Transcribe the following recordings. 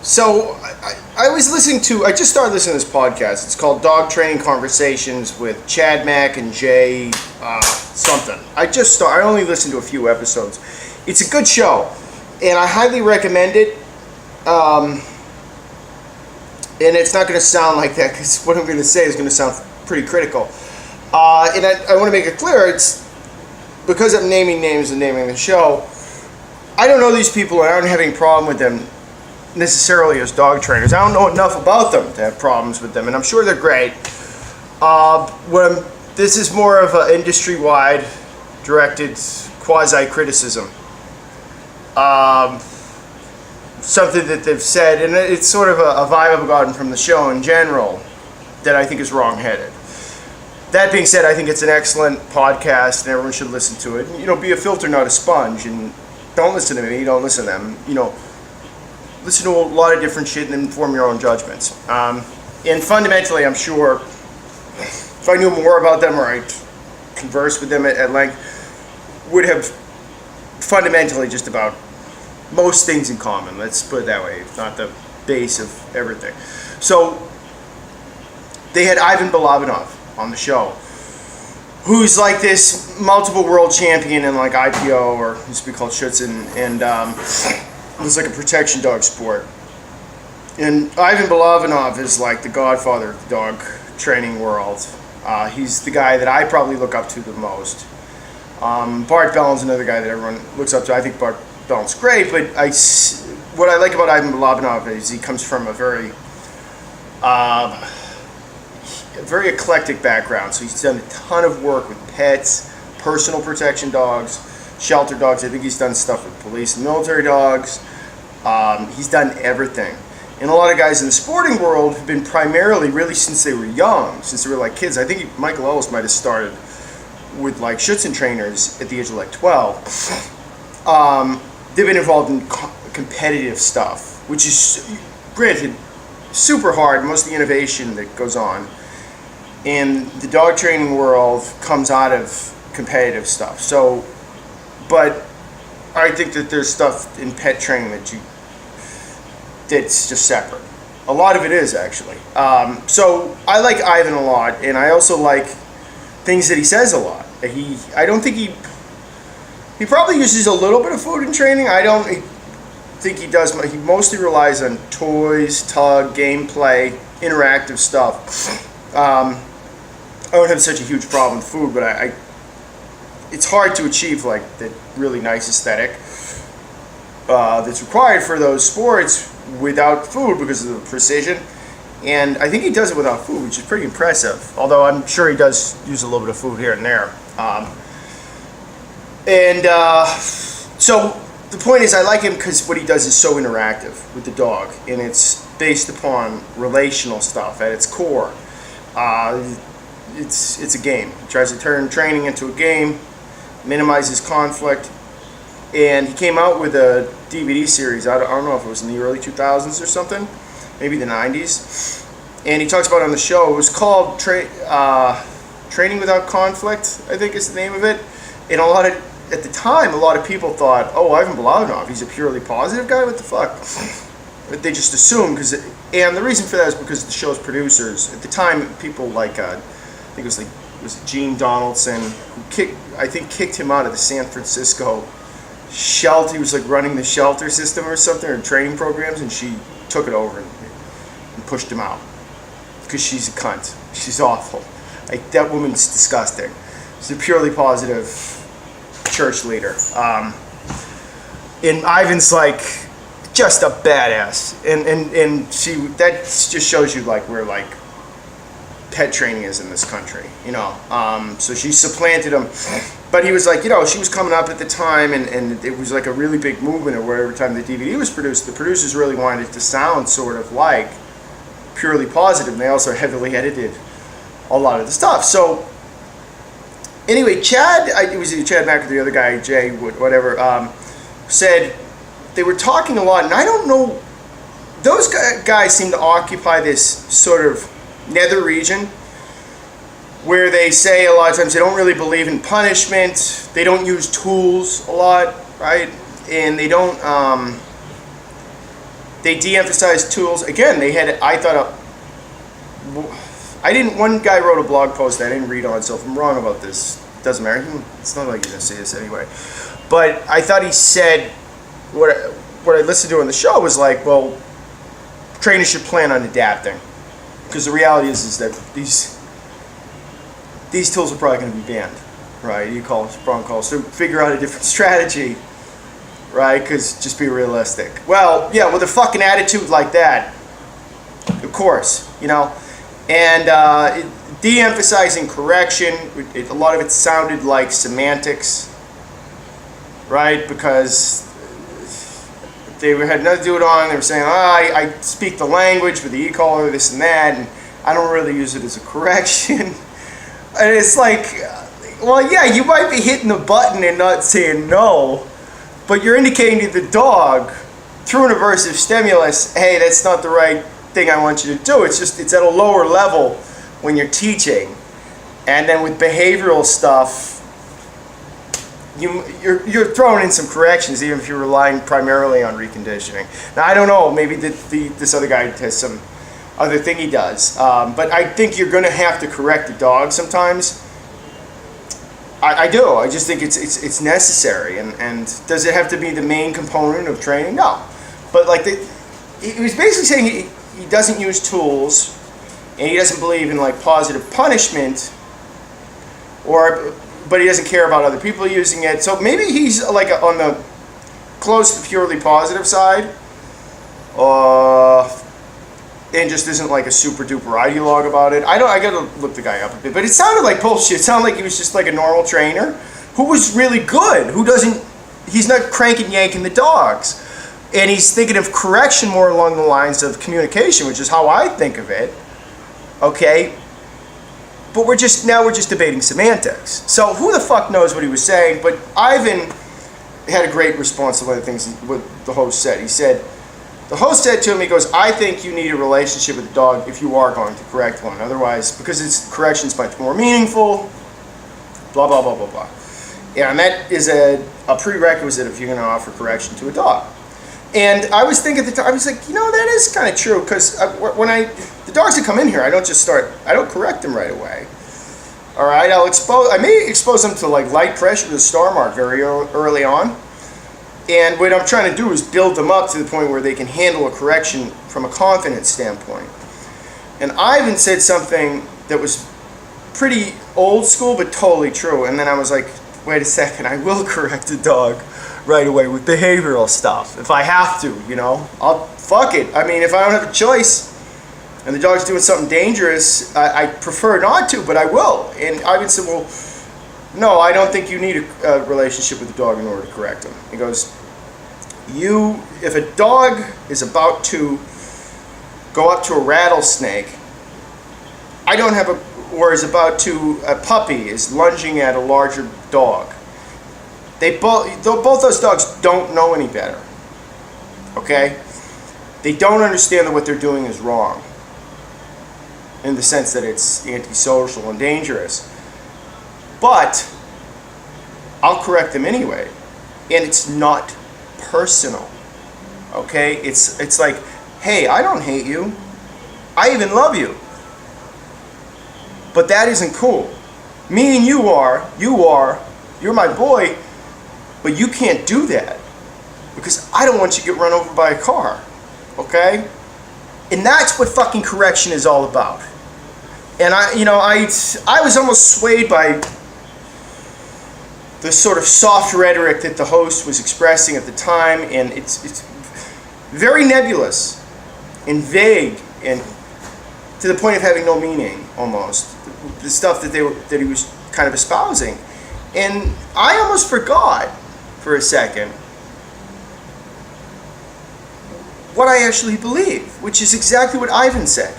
So I was listening to. I just started listening to this podcast. It's called Dog Training Conversations with Chad Mack and Jay something. I only listened to a few episodes. It's a good show, and I highly recommend it. And it's not going to sound like that because what I'm going to say is going to sound pretty critical. And I want to make it clear. It's because I'm naming names and naming the show. I don't know these people, and I don't have any problem with them necessarily as dog trainers. I don't know enough about them to have problems with them, and I'm sure they're great. This is more of an industry-wide directed quasi-criticism. Something that they've said, and it's sort of a vibe I've gotten from the show in general that I think is wrong-headed. That being said, I think it's an excellent podcast, and everyone should listen to it. And, be a filter, not a sponge, and don't listen to me, don't listen to them. Listen to a lot of different shit and then form your own judgments. And fundamentally, I'm sure if I knew more about them or I conversed with them at length, would have fundamentally just about most things in common. Let's put it that way, if not the base of everything. So they had Ivan Balabanov on the show, who's like this multiple world champion in like IPO, or used to be called Schutzen, and it's like a protection dog sport. And Ivan Balabanov is like the godfather of the dog training world. He's the guy that I probably look up to the most. Bart Bellin's another guy that everyone looks up to. I think Bart Bellin's great, but what I like about Ivan Balabanov is he comes from a very eclectic background. So he's done a ton of work with pets, personal protection dogs, shelter dogs. I think he's done stuff with police and military dogs. He's done everything. And a lot of guys in the sporting world have been primarily, really since they were young, since they were like kids. I think Michael Ellis might have started with like Schutzen trainers at the age of like 12. They've been involved in competitive stuff, which is, granted, super hard. Most of the innovation that goes on in the dog training world comes out of competitive stuff. So, but I think that there's stuff in pet training that's just separate. A lot of it is, actually. So I like Ivan a lot, and I also like things that he says a lot. I don't think he probably uses a little bit of food in training. I don't think he does. He mostly relies on toys, tug, gameplay, interactive stuff. I don't have such a huge problem with food, but it's hard to achieve like the really nice aesthetic that's required for those sports without food because of the precision. And I think he does it without food, which is pretty impressive. Although I'm sure he does use a little bit of food here and there. So the point is, I like him because what he does is so interactive with the dog, and it's based upon relational stuff at its core. It's a game. He tries to turn training into a game, minimizes conflict, and he came out with a DVD series. I don't know if it was in the early 2000s or something, maybe the 90s. And he talks about it on the show. It was called Training Without Conflict, I think is the name of it. And at the time, a lot of people thought, oh, Ivan Balabanov, he's a purely positive guy? What the fuck? But they just assumed, and the reason for that is because the show's producers, at the time, people like, I think it was Gene Donaldson, who kicked him out of the San Francisco shelter. He was like running the shelter system or something, or training programs, and she took it over and pushed him out. Because she's a cunt. She's awful. Like, that woman's disgusting. She's a purely positive church leader. And Ivan's like just a badass. And that just shows you like where like pet training is in this country, So she supplanted him. But he was like, she was coming up at the time, and it was like a really big movement. Or every time the DVD was produced, the producers really wanted it to sound sort of like purely positive, and they also heavily edited a lot of the stuff. So anyway, it was either Chad Mack or the other guy, Jay, whatever, said they were talking a lot, and I don't know, those guys seem to occupy this sort of nether region where they say a lot of times they don't really believe in punishment, they don't use tools a lot, right? And they don't They de-emphasized tools. Again, they had, I thought, one guy wrote a blog post that I didn't read on, so if I'm wrong about this, it doesn't matter. It's not like he's going to say this anyway. But I thought he said, what I listened to on the show was like, well, trainers should plan on adapting. Because the reality is that these tools are probably going to be banned, right? You call it wrong calls. So figure out a different strategy, right? Because just be realistic. Well, yeah, with a fucking attitude like that, of course, you know. And de-emphasizing correction, a lot of it sounded like semantics, right? Because they had nothing to do it on. They were saying, I speak the language with the e-collar, this and that, and I don't really use it as a correction. And it's like, well, yeah, you might be hitting the button and not saying no, but you're indicating to the dog through an aversive stimulus, hey, that's not the right thing I want you to do. It's at a lower level when you're teaching. And then with behavioral stuff, you're throwing in some corrections, even if you're relying primarily on reconditioning. Now, I don't know, maybe this other guy has some other thing he does, but I think you're going to have to correct the dog sometimes. I do. I just think it's necessary. And does it have to be the main component of training? No. But like he was basically saying he doesn't use tools, and he doesn't believe in like positive punishment, but he doesn't care about other people using it. So maybe he's like on the close to purely positive side, and just isn't like a super duper ideologue about it. I gotta look the guy up a bit, but it sounded like bullshit. It sounded like he was just like a normal trainer who was really good, he's not cranking yanking the dogs. And he's thinking of correction more along the lines of communication, which is how I think of it. Okay? But we're just debating semantics. So who the fuck knows what he was saying? But Ivan had a great response to one of the things what the host said. The host said to him, he goes, I think you need a relationship with the dog if you are going to correct one. Otherwise, because correction's much more meaningful, blah, blah, blah, blah, blah. Yeah, and that is a prerequisite if you're going to offer correction to a dog. And I was thinking at the time, I was like, that is kind of true, because the dogs that come in here, I don't correct them right away. All right, I may expose them to like light pressure with a star mark very early on. And what I'm trying to do is build them up to the point where they can handle a correction from a confidence standpoint. And Ivan said something that was pretty old school, but totally true. And then I was like, wait a second, I will correct a dog right away with behavioral stuff if I have to, I'll fuck it. I mean, if I don't have a choice and the dog's doing something dangerous, I prefer not to, but I will. And Ivan said, well, no, I don't think you need a relationship with the dog in order to correct him. He goes, if a dog is about to go up to a rattlesnake, or is about to, a puppy is lunging at a larger dog. Both those dogs don't know any better, okay? They don't understand that what they're doing is wrong, in the sense that it's antisocial and dangerous. But I'll correct them anyway, and it's not personal, okay? It's like, hey, I don't hate you. I even love you. But that isn't cool. Me and you're my boy, but you can't do that because I don't want you to get run over by a car, okay? And that's what fucking correction is all about. And I was almost swayed by the sort of soft rhetoric that the host was expressing at the time, and it's very nebulous and vague and to the point of having no meaning almost. The stuff that he was kind of espousing. And I almost forgot for a second what I actually believe, which is exactly what Ivan said.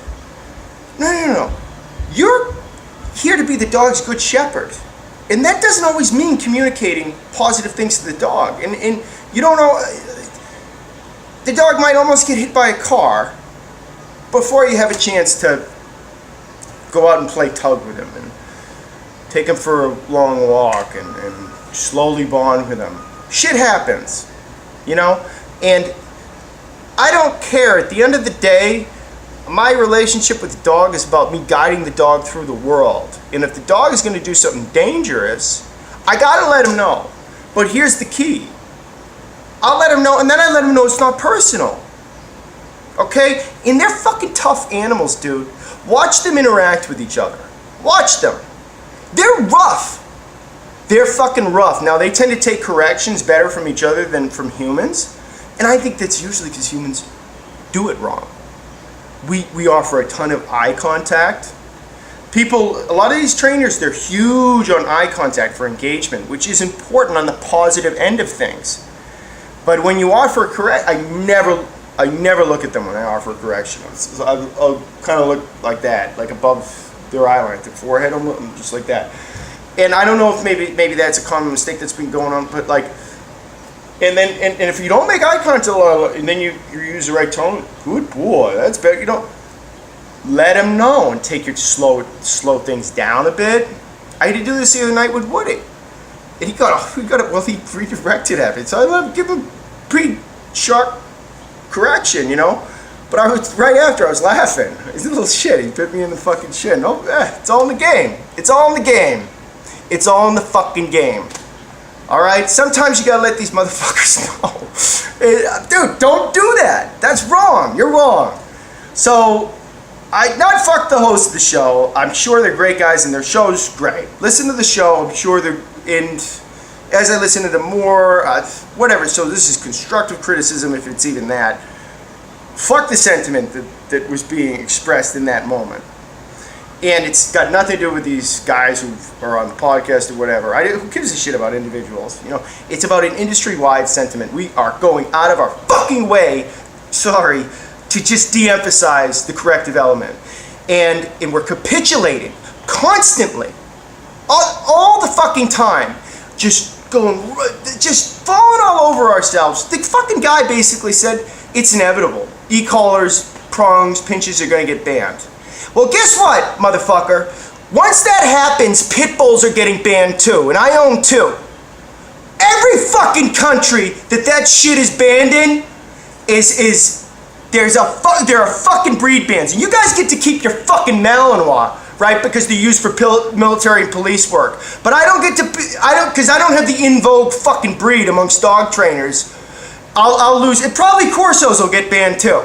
No. You're here to be the dog's good shepherd. And that doesn't always mean communicating positive things to the dog. And you don't know, the dog might almost get hit by a car before you have a chance to go out and play tug with him and take him for a long walk and slowly bond with him. Shit happens, And I don't care. At the end of the day, my relationship with the dog is about me guiding the dog through the world. And if the dog is going to do something dangerous, I gotta let him know. But here's the key. I'll let him know, and then I let him know it's not personal. Okay? And they're fucking tough animals, dude. Watch them interact with each other. Watch them. They're rough. They're fucking rough. Now, they tend to take corrections better from each other than from humans. And I think that's usually because humans do it wrong. We offer a ton of eye contact. People, a lot of these trainers, they're huge on eye contact for engagement, which is important on the positive end of things. But when you offer I never look at them when I offer a correction. I'll kind of look like that, like above their eye line, their forehead, I'm just like that. And I don't know if maybe that's a common mistake that's been going on, but like, and if you don't make eye contact, and then you use the right tone, good boy, that's better. You don't let him know and take your slow things down a bit. I had to do this the other night with Woody, and he redirected at it. So I let him give him pretty sharp correction, But I was right after I was laughing. He's a little shit. He bit me in the fucking shin. No, it's all in the game. It's all in the game. It's all in the fucking game. All right. Sometimes you gotta let these motherfuckers know, dude. Don't do that. That's wrong. You're wrong. So, not fuck the host of the show. I'm sure they're great guys and their show's great. Listen to the show. I'm sure they're in. As I listen to them more, whatever. So this is constructive criticism, if it's even that. Fuck the sentiment that was being expressed in that moment. And it's got nothing to do with these guys who are on the podcast or whatever. Who gives a shit about individuals? It's about an industry-wide sentiment. We are going out of our fucking way, to just de-emphasize the corrective element. And we're capitulating constantly, all the fucking time, just falling all over ourselves. The fucking guy basically said it's inevitable. E-collars, prongs, pinches are going to get banned. Well, guess what, motherfucker? Once that happens, pit bulls are getting banned too, and I own two. Every fucking country that shit is banned in there are fucking breed bans, and you guys get to keep your fucking Malinois, right? Because they're used for military and police work. But I don't get to, because I don't have the in vogue fucking breed amongst dog trainers. I'll lose. And probably Corsos will get banned too.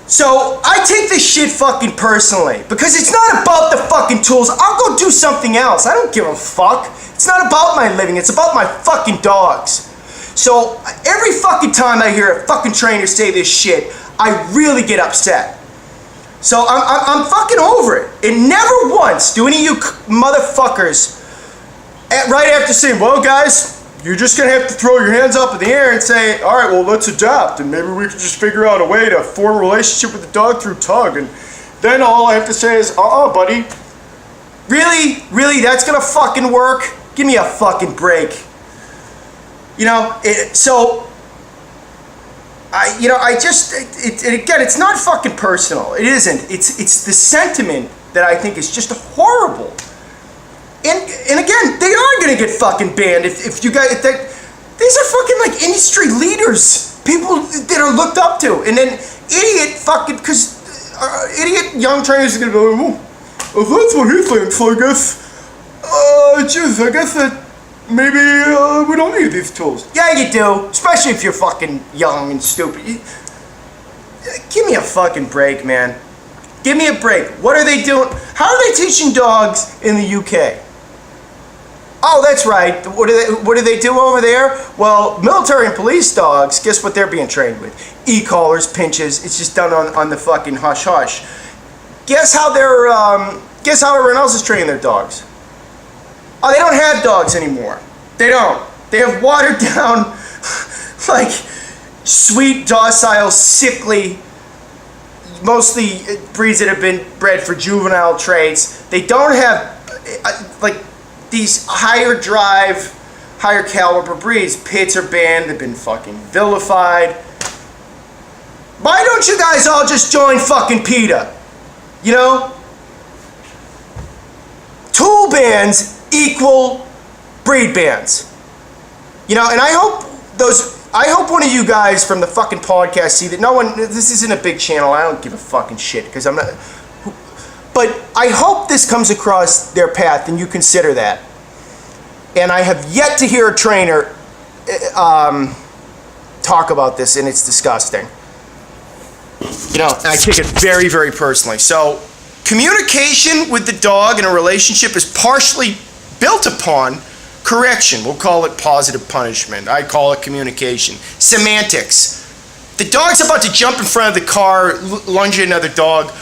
So I take this shit fucking personally because it's not about the fucking tools. I'll go do something else. I don't give a fuck. It's not about my living. It's about my fucking dogs. So every fucking time I hear a fucking trainer say this shit, I really get upset. So I'm fucking over it. And never once do any of you motherfuckers right after saying, well, guys, you're just going to have to throw your hands up in the air and say, all right, well, let's adapt. And maybe we can just figure out a way to form a relationship with the dog through tug. And then all I have to say is, buddy. Really? Really? That's going to fucking work? Give me a fucking break. Again, it's not fucking personal. It isn't. It's the sentiment that I think is just horrible. And again, they are gonna get fucking banned if you guys. These are fucking like industry leaders, people that are looked up to, and then idiot young trainers are gonna go, well, if that's what he thinks, I guess that maybe we don't need these tools. Yeah, you do, especially if you're fucking young and stupid. Give me a fucking break, man. Give me a break. What are they doing? How are they teaching dogs in the UK? Oh, that's right. What do they do over there? Well, military and police dogs, guess what they're being trained with? E-collars, pinches. It's just done on the fucking hush-hush. Guess how everyone else is training their dogs? Oh, they don't have dogs anymore. They don't. They have watered down, like, sweet, docile, sickly, mostly breeds that have been bred for juvenile traits. They don't have, these higher drive, higher caliber breeds. Pits are banned. They've been fucking vilified. Why don't you guys all just join fucking PETA? Tool bans equal breed bans. And I hope those I hope one of you guys from the fucking podcast see that this isn't a big channel. I don't give a fucking shit because I'm not. But I hope this comes across their path and you consider that. And I have yet to hear a trainer talk about this, and it's disgusting. You know, I take it very, very personally. So, communication with the dog in a relationship is partially built upon correction. We'll call it positive punishment. I call it communication. Semantics. The dog's about to jump in front of the car, lunge at another dog.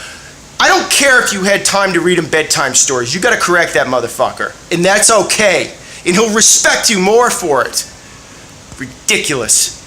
I don't care if you had time to read him bedtime stories. You got to correct that motherfucker. And that's okay. And he'll respect you more for it. Ridiculous.